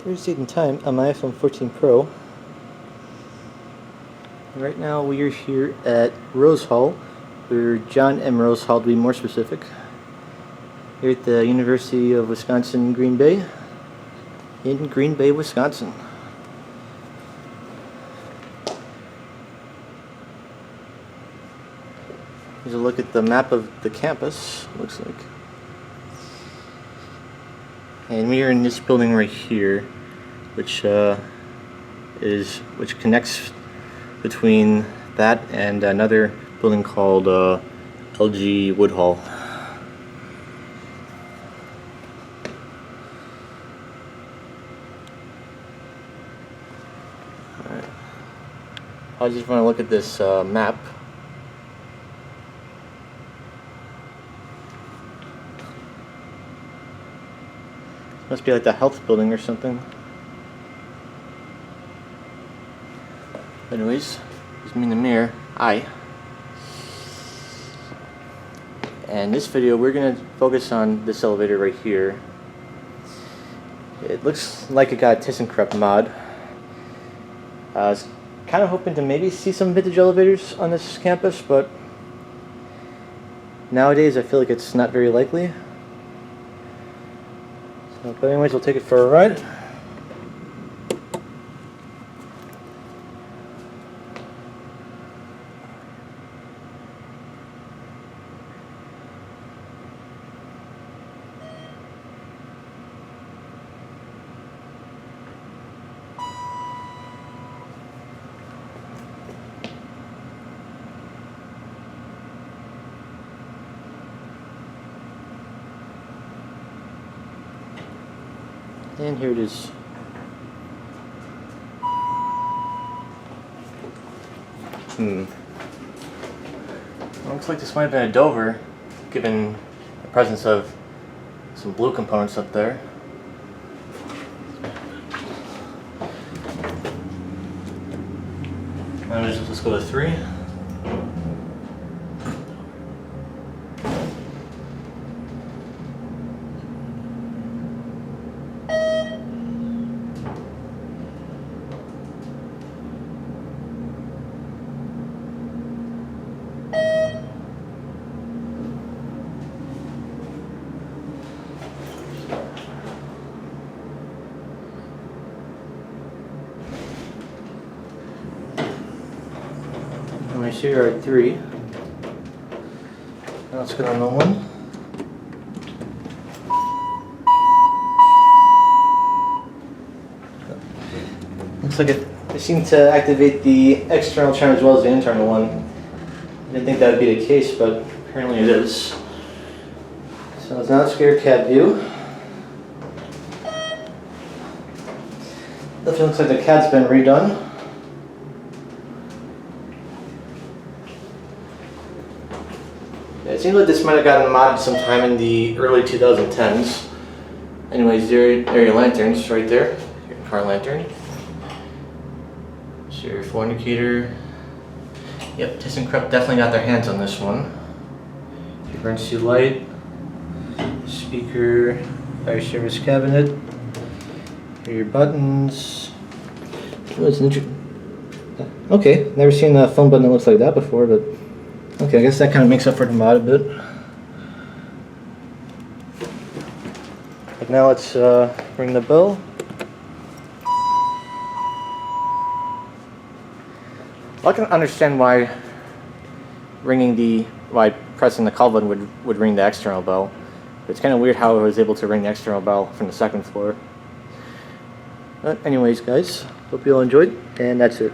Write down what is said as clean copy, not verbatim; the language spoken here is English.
Today's date and time on my iPhone 14 Pro. Right now we are here at Rose Hall, or John M. Rose Hall to be more specific, here at the University of Wisconsin Green Bay, in Green Bay, Wisconsin. Here's a look at the map of the campus, looks like. And we are in this building right here, which connects between that and another building called LG Woodhall. Alright. I just want to look at this map. Must be like the health building or something. Anyways, here's me in the mirror. Hi. And this video, we're going to focus on this elevator right here. It looks like it got a ThyssenKrupp mod. I was kind of hoping to maybe see some vintage elevators on this campus, but nowadays I feel like it's not very likely. But anyways, we'll take it for a ride. And here it is. Looks like this might have been a Dover, given the presence of some blue components up there. Let's go to 3. My share are 3. Now let's go down to 1. Looks like it seemed to activate the external charm as well as the internal one. I didn't think that would be the case, but apparently it is. So let's now square cab view. Definitely looks like the cab's been redone. It seems like this might have gotten modded sometime in the early 2010s. Anyways, there are your lanterns right there. Your car lantern. So your floor indicator. Yep, ThyssenKrupp definitely got their hands on this one. Your emergency light. Speaker. Fire service cabinet. Here are your buttons. Oh, it's okay, never seen a phone button that looks like that before, but okay, I guess that kind of makes up for the mod a bit. But now let's ring the bell. I can understand why pressing the call button would ring the external bell. But it's kind of weird how I was able to ring the external bell from the second floor. But anyways, guys, hope you all enjoyed, and that's it.